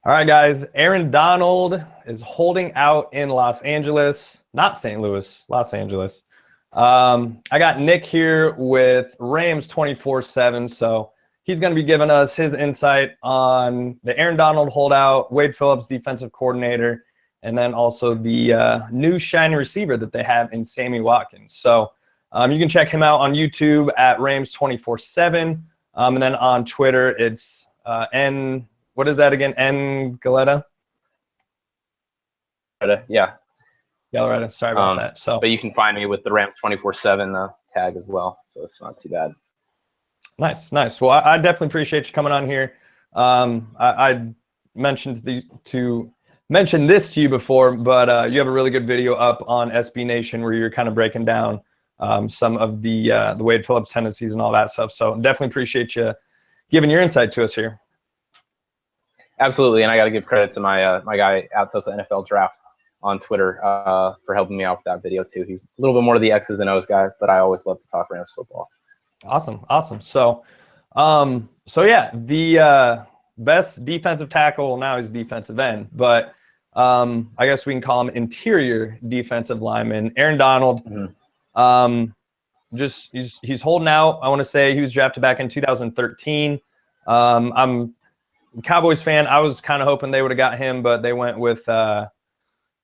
All right, guys. Aaron Donald is holding out in Los Angeles, not St. Louis, Los Angeles. I got Nick here with Rams 24/7, so he's going to be giving us his insight on the Aaron Donald holdout, Wade Phillips, defensive coordinator, and then also the new shiny receiver that they have in Sammy Watkins. So you can check him out on YouTube at Rams 24/7, and then on Twitter it's what is that again? N Galetta? Yeah. Galleretta. Sorry about that. So, but you can find me with the Rams 24/7 tag as well, so it's not too bad. Nice. Well, I definitely appreciate you coming on here. I mentioned mention this to you before, but you have a really good video up on SB Nation where you're kind of breaking down some of the Wade Phillips tendencies and all that stuff. So definitely appreciate you giving your insight to us here. Absolutely, and I got to give credit to my my guy at Sosa NFL Draft on Twitter for helping me out with that video too. He's a little bit more of the X's and O's guy, but I always love to talk Rams football. Awesome. So, yeah, the best defensive tackle now is defensive end, but I guess we can call him interior defensive lineman. Aaron Donald, he's holding out. I want to say he was drafted back in 2013. I'm a Cowboys fan. I was kind of hoping they would have got him, but they went with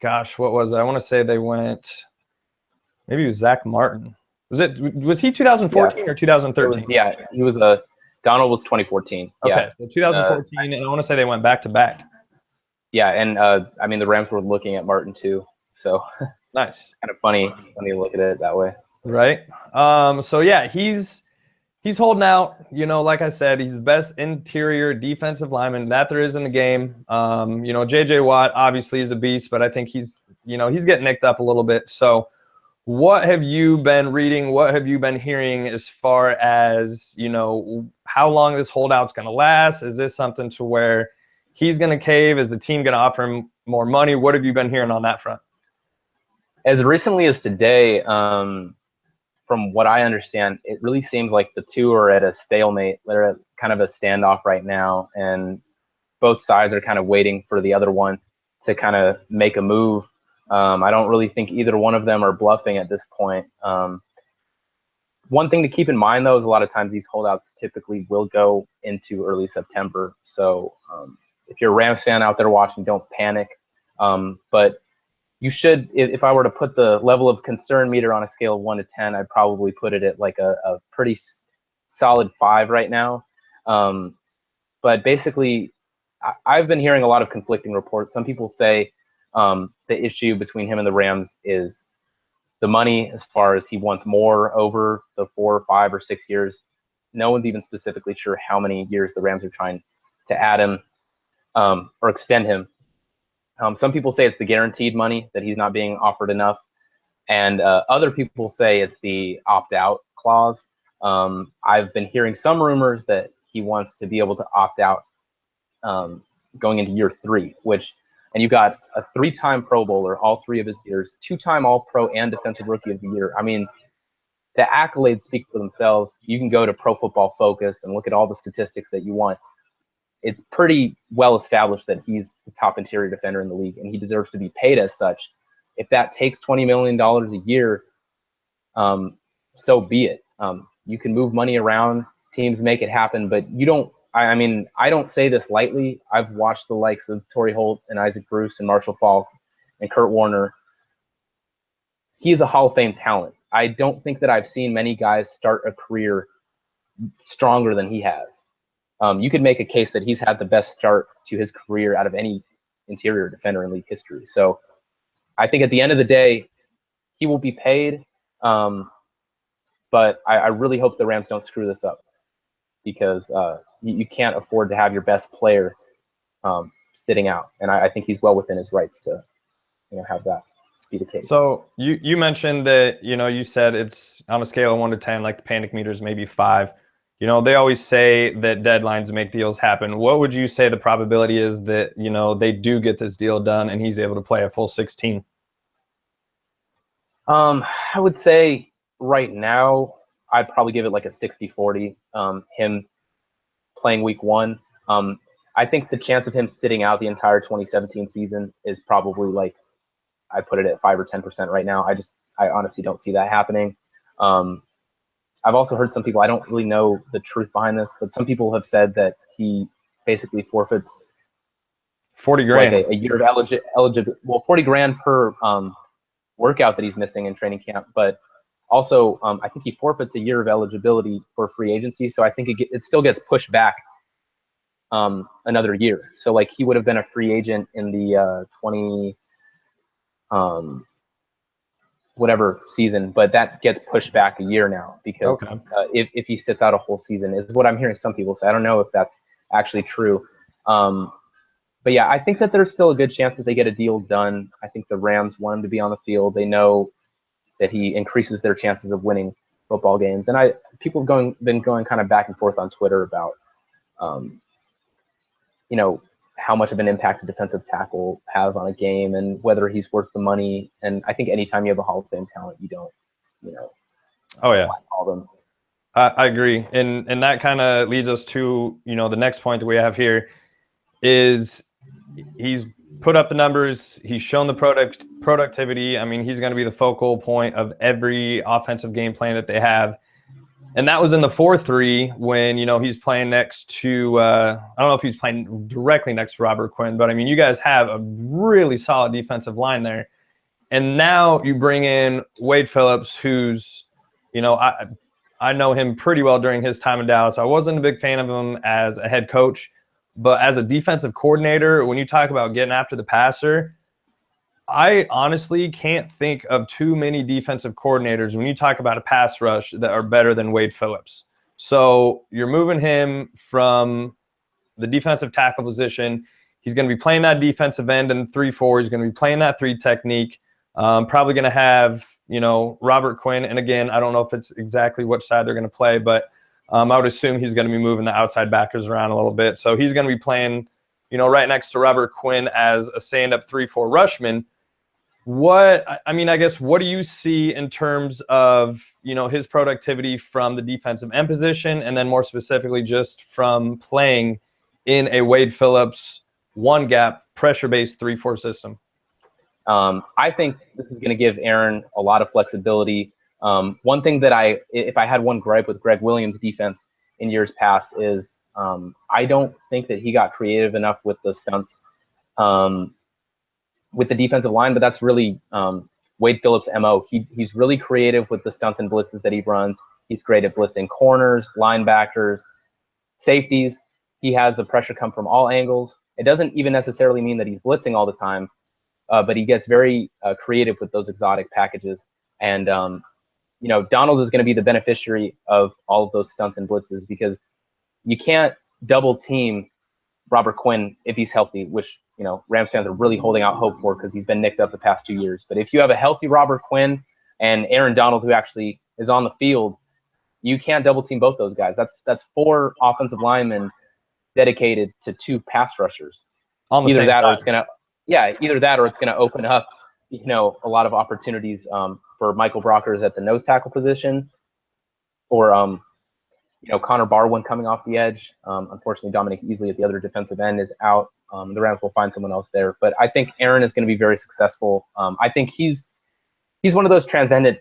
gosh, what was it? I want to say they went, maybe it was Zach Martin. Was he 2014 or 2013? Yeah, he was Donald was 2014. Okay, yeah. So 2014, and I want to say they went back to back. Yeah, and I mean the Rams were looking at Martin too, so nice. Kind of funny when you look at it that way. Right. So yeah, he's holding out. You know, like I said, he's the best interior defensive lineman that there is in the game. You know, J.J. Watt obviously is a beast, but I think he's getting nicked up a little bit. So what have you been reading? What have you been hearing as far as, how long this holdout's going to last? Is this something to where he's going to cave? Is the team going to offer him more money? What have you been hearing on that front? As recently as today, from what I understand, it really seems like the two are at a stalemate. They're at kind of a standoff right now, and both sides are kind of waiting for the other one to kind of make a move. I don't really think either one of them are bluffing at this point. One thing to keep in mind, though, is a lot of times these holdouts typically will go into early September. So if you're a Rams fan out there watching, don't panic. But you should, if I were to put the level of concern meter on a scale of 1 to 10, I'd probably put it at like a pretty solid 5 right now. But basically, I've been hearing a lot of conflicting reports. Some people say the issue between him and the Rams is the money, as far as he wants more over the 4 or 5 or 6 years. No one's even specifically sure how many years the Rams are trying to add him or extend him. Some people say it's the guaranteed money, that he's not being offered enough. And other people say it's the opt-out clause. I've been hearing some rumors that he wants to be able to opt out going into year 3, and you got a 3-time Pro Bowler all 3 of his years, 2-time All-Pro and Defensive Rookie of the Year. I mean, the accolades speak for themselves. You can go to Pro Football Focus and look at all the statistics that you want. It's pretty well established that he's the top interior defender in the league, and he deserves to be paid as such. If that takes $20 million a year, so be it. You can move money around, teams make it happen, but you don't. I mean, I don't say this lightly. I've watched the likes of Torrey Holt and Isaac Bruce and Marshall Faulk and Kurt Warner. He's a Hall of Fame talent. I don't think that I've seen many guys start a career stronger than he has. You could make a case that he's had the best start to his career out of any interior defender in league history. So I think at the end of the day, he will be paid. But I really hope the Rams don't screw this up, because you can't afford to have your best player sitting out. And I think he's well within his rights to have that be the case. So you mentioned that, you said it's on a scale of 1 to 10, like the panic meter is maybe 5. They always say that deadlines make deals happen. What would you say the probability is that, they do get this deal done and he's able to play a full 16? I would say right now, I'd probably give it like a 60-40, him playing week 1. I think the chance of him sitting out the entire 2017 season is probably like, I put it at 5 or 10% right now. I honestly don't see that happening. I've also heard some people, I don't really know the truth behind this, but some people have said that he basically forfeits 40 grand. like a year of eligibility. Well, 40 grand per workout that he's missing in training camp, but also I think he forfeits a year of eligibility for free agency. So I think it still gets pushed back another year. So like he would have been a free agent in the 20 whatever season, but that gets pushed back a year now because if he sits out a whole season is what I'm hearing some people say. I don't know if that's actually true. But yeah, I think that there's still a good chance that they get a deal done. I think the Rams want him to be on the field. They know that he increases their chances of winning football games. And people have been going kind of back and forth on Twitter about, you know, how much of an impact a defensive tackle has on a game and whether he's worth the money. And I think anytime you have a Hall of Fame talent, you don't, you know, call them. I agree. And that kind of leads us to, you know, the next point that we have here is he's put up the numbers. He's shown the productivity. I mean, he's going to be the focal point of every offensive game plan that they have. And that was in the 4-3 when, you know, he's playing next to I don't know if he's playing directly next to Robert Quinn, but I mean, you guys have a really solid defensive line there. And now you bring in Wade Phillips, who's, you know, I know him pretty well during his time in Dallas. I wasn't a big fan of him as a head coach, but as a defensive coordinator, when you talk about getting after the passer, I honestly can't think of too many defensive coordinators when you talk about a pass rush that are better than Wade Phillips. So you're moving him from the defensive tackle position. He's going to be playing that defensive end in 3-4. He's going to be playing that 3 technique. Probably going to have, you know, Robert Quinn. And again, I don't know if it's exactly which side they're going to play, but I would assume he's going to be moving the outside backers around a little bit. So he's going to be playing, you know, right next to Robert Quinn as a stand-up 3-4 rushman. I guess, what do you see in terms of, you know, his productivity from the defensive end position and then more specifically just from playing in a Wade Phillips one-gap pressure-based 3-4 system? I think this is going to give Aaron a lot of flexibility. One thing that if I had one gripe with Greg Williams' defense in years past is I don't think that he got creative enough with the stunts with the defensive line, but that's really Wade Phillips' MO. He's really creative with the stunts and blitzes that he runs. He's great at blitzing corners, linebackers, safeties. He has the pressure come from all angles. It doesn't even necessarily mean that he's blitzing all the time, but he gets very creative with those exotic packages. And, you know, Donald is going to be the beneficiary of all of those stunts and blitzes because you can't double team Robert Quinn if he's healthy, which, you know, Rams fans are really holding out hope for because he's been nicked up the past 2 years. But if you have a healthy Robert Quinn and Aaron Donald, who actually is on the field, you can't double team both those guys. That's 4 offensive linemen dedicated to 2 pass rushers. Either that or it's going to open up, you know, a lot of opportunities for Michael Brockers at the nose tackle position, or you know, Connor Barwin coming off the edge. Unfortunately, Dominic Easley at the other defensive end is out. The Rams will find someone else there. But I think Aaron is going to be very successful. I think he's one of those transcendent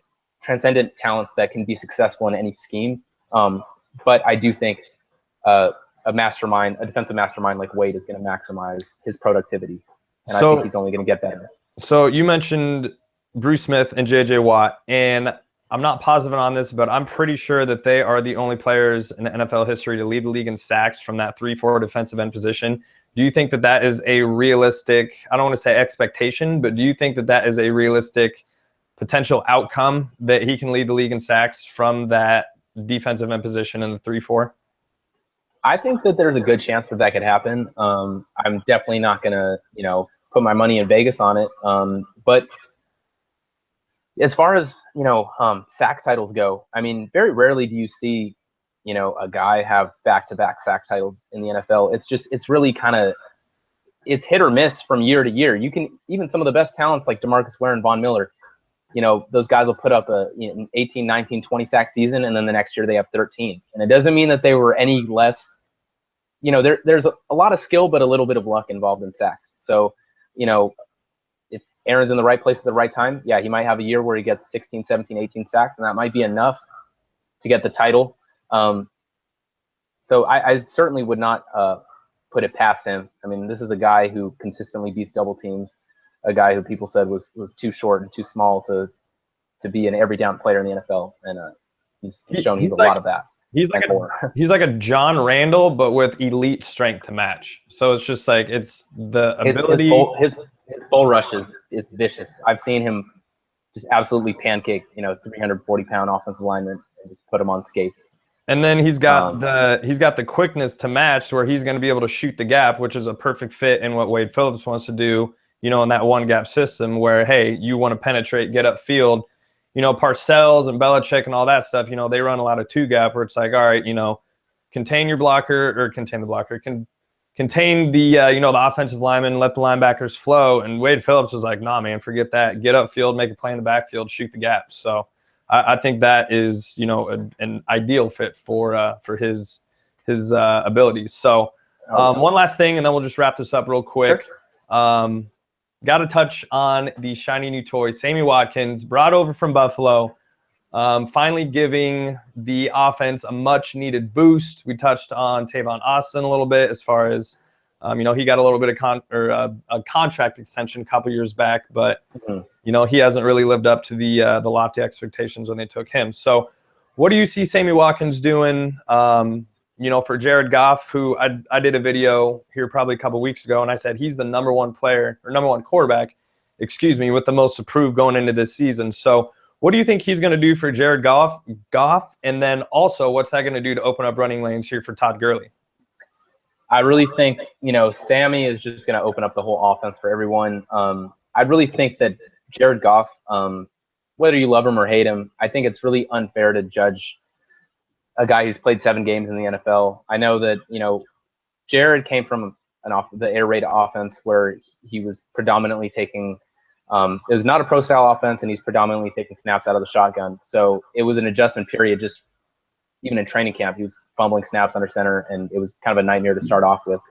talents that can be successful in any scheme. But I do think a defensive mastermind like Wade is going to maximize his productivity. And I think he's only going to get better. So you mentioned Bruce Smith and J.J. Watt, and I'm not positive on this, but I'm pretty sure that they are the only players in NFL history to lead the league in sacks from that 3-4 defensive end position. Do you think that that is a realistic, I don't want to say expectation, but do you think that that is a realistic potential outcome that he can lead the league in sacks from that defensive end position in the 3-4? I think that there's a good chance that could happen. I'm definitely not going to, you know, put my money in Vegas on it. But as far as, you know, sack titles go, I mean, very rarely do you see, you know, a guy have back-to-back sack titles in the NFL. It's really kind of, it's hit or miss from year to year. You can, even some of the best talents like DeMarcus Ware and Von Miller, you know, those guys will put up an 18, 19, 20 sack season, and then the next year they have 13. And it doesn't mean that they were any less there's a lot of skill, but a little bit of luck involved in sacks. So, if Aaron's in the right place at the right time, yeah, he might have a year where he gets 16, 17, 18 sacks, and that might be enough to get the title. So I certainly would not put it past him. I mean, this is a guy who consistently beats double teams, a guy who people said was too short and too small to be an every down player in the NFL, and he's shown he's a lot of that. He's like he's like a John Randall, but with elite strength to match. So it's just like it's the ability. His bull rush is vicious. I've seen him just absolutely pancake 340-pound offensive lineman and just put him on skates. And then he's got the quickness to match, where he's going to be able to shoot the gap, which is a perfect fit in what Wade Phillips wants to do. In that one gap system where, hey, you want to penetrate, get upfield. Parcells and Belichick and all that stuff, they run a lot of two gap where it's like, all right, contain your blocker or contain the blocker, contain the, the offensive lineman, let the linebackers flow. And Wade Phillips was like, nah, man, forget that. Get upfield, make a play in the backfield, shoot the gap. So I think that is, an ideal fit for his abilities. So one last thing, and then we'll just wrap this up real quick. Sure. Got to touch on the shiny new toy, Sammy Watkins, brought over from Buffalo, finally giving the offense a much-needed boost. We touched on Tavon Austin a little bit as far as, he got a little bit of a contract extension a couple years back, but, he hasn't really lived up to the lofty expectations when they took him. So what do you see Sammy Watkins doing, for Jared Goff, who I did a video here probably a couple weeks ago, and I said he's the number one quarterback, with the most approved going into this season. So what do you think he's going to do for Jared Goff? And then also, what's that going to do to open up running lanes here for Todd Gurley? I really think, Sammy is just going to open up the whole offense for everyone. I really think that Jared Goff, whether you love him or hate him, I think it's really unfair to judge a guy who's played 7 games in the NFL. I know that, Jared came from the air raid offense where he was predominantly taking it was not a pro style offense, and he's predominantly taking snaps out of the shotgun. So it was an adjustment period. Just even in training camp, he was fumbling snaps under center, and it was kind of a nightmare to start off with.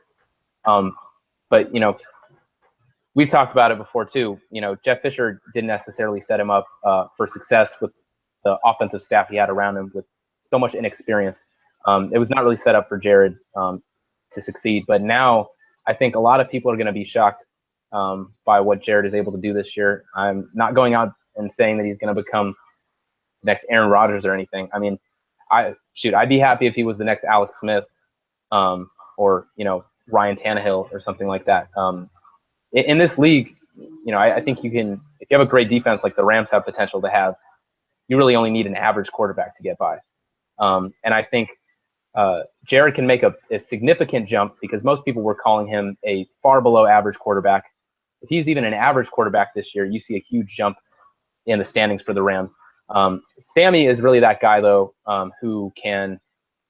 But we've talked about it before too. Jeff Fisher didn't necessarily set him up for success with the offensive staff he had around him with so much inexperience. It was not really set up for Jared to succeed. But now I think a lot of people are going to be shocked by what Jared is able to do this year. I'm not going out and saying that he's going to become the next Aaron Rodgers or anything. I mean, I'd be happy if he was the next Alex Smith or Ryan Tannehill or something like that. In this league, I think you can, if you have a great defense like the Rams have potential to have, you really only need an average quarterback to get by. And I think Jared can make a significant jump because most people were calling him a far below average quarterback. If he's even an average quarterback this year, you see a huge jump in the standings for the Rams. Sammy is really that guy, though, who can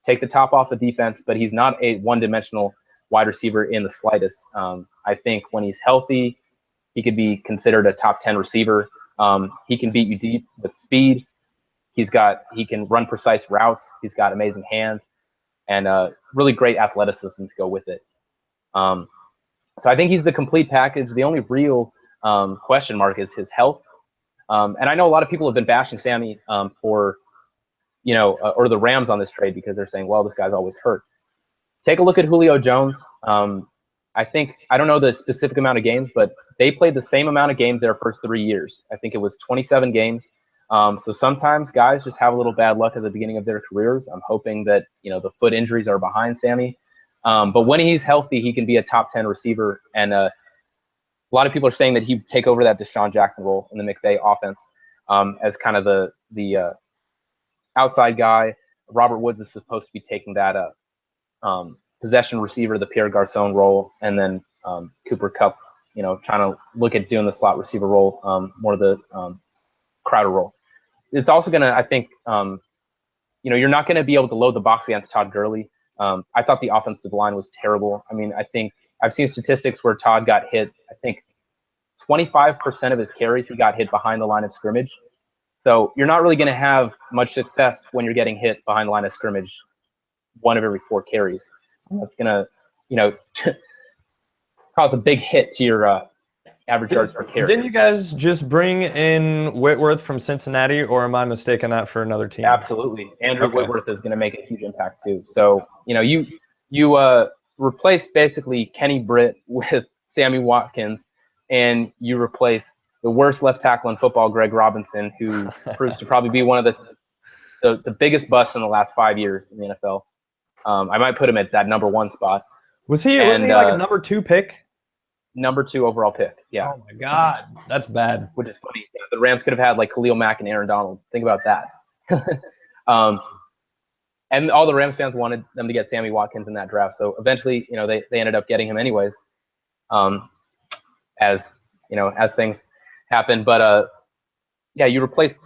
take the top off the defense, but he's not a one-dimensional wide receiver in the slightest. I think when he's healthy, he could be considered a top 10 receiver. He can beat you deep with speed. He can run precise routes. He's got amazing hands and really great athleticism to go with it. So I think he's the complete package. The only real question mark is his health. And I know a lot of people have been bashing Sammy or the Rams on this trade because they're saying, well, this guy's always hurt. Take a look at Julio Jones. I don't know the specific amount of games, but they played the same amount of games their first 3 years. I think it was 27 games. So sometimes guys just have a little bad luck at the beginning of their careers. I'm hoping that, the foot injuries are behind Sammy. But when he's healthy, he can be a top 10 receiver. And a lot of people are saying that he'd take over that Deshaun Jackson role in the McVay offense as kind of the outside guy. Robert Woods is supposed to be taking that possession receiver, the Pierre Garçon role, and then Cooper Kupp, trying to look at doing the slot receiver role, more of the Crowder role. It's also going to, I think, you're not going to be able to load the box against Todd Gurley. I thought the offensive line was terrible. I mean, I think I've seen statistics where Todd got hit, I think 25% of his carries, he got hit behind the line of scrimmage. So you're not really going to have much success when you're getting hit behind the line of scrimmage 1 of every 4 carries. That's gonna, you know, cause a big hit to your average yards per carry. Didn't you guys just bring in Whitworth from Cincinnati, or am I mistaken that for another team? Absolutely. Andrew Whitworth is going to make a huge impact too. So, you replace basically Kenny Britt with Sammy Watkins, and you replace the worst left tackle in football, Greg Robinson, who proves to probably be one of the biggest busts in the last 5 years in the NFL. I might put him at that #1 spot. Was he like a #2 pick? #2 overall pick. Yeah. Oh my God, that's bad. Which is funny. The Rams could have had like Khalil Mack and Aaron Donald. Think about that. And all the Rams fans wanted them to get Sammy Watkins in that draft. So eventually, they ended up getting him anyways. As things happen. But yeah, you replaced,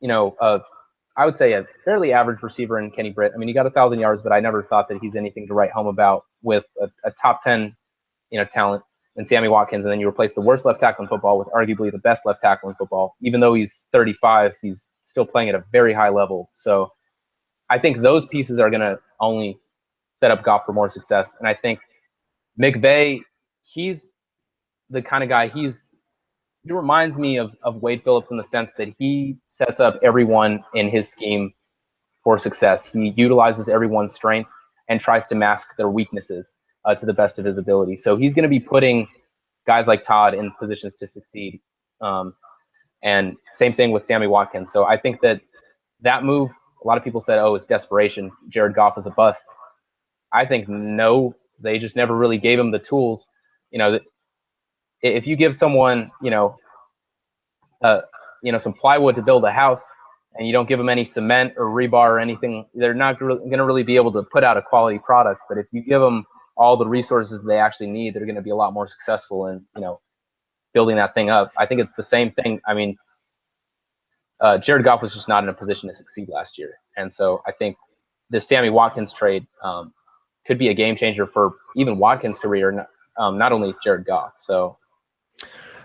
I would say a fairly average receiver in Kenny Britt. I mean, he got 1,000 yards, but I never thought that he's anything to write home about with a top 10, talent. And Sammy Watkins, and then you replace the worst left tackle in football with arguably the best left tackle in football. Even though he's 35, he's still playing at a very high level. So I think those pieces are going to only set up Goff for more success. And I think McVay, he's the kind of guy, he reminds me of Wade Phillips in the sense that he sets up everyone in his scheme for success. He utilizes everyone's strengths and tries to mask their weaknesses to the best of his ability. So he's going to be putting guys like Todd in positions to succeed. And same thing with Sammy Watkins. So I think that move, a lot of people said, oh, it's desperation. Jared Goff is a bust. I think no, they just never really gave him the tools. If you give someone, some plywood to build a house, and you don't give them any cement or rebar or anything, they're not going to really be able to put out a quality product. But if you give them all the resources they actually need, they're going to be a lot more successful in, building that thing up. I think it's the same thing. I mean, Jared Goff was just not in a position to succeed last year. And so I think the Sammy Watkins trade could be a game changer for even Watkins' career, not only Jared Goff. So.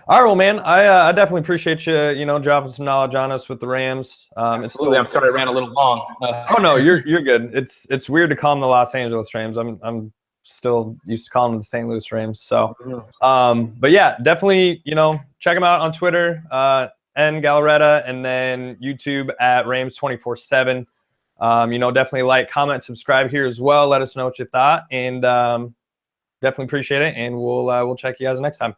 All right, well, man, I definitely appreciate you, dropping some knowledge on us with the Rams. Absolutely. I'm sorry I ran a little long. Oh no, you're good. It's weird to call them the Los Angeles Rams. I'm still used to calling them the St. Louis Rams. So, but yeah, definitely, check them out on Twitter, N Gallaretta, and then YouTube at Rams 24/7. Definitely like, comment, subscribe here as well. Let us know what you thought, and definitely appreciate it. And we'll check you guys next time.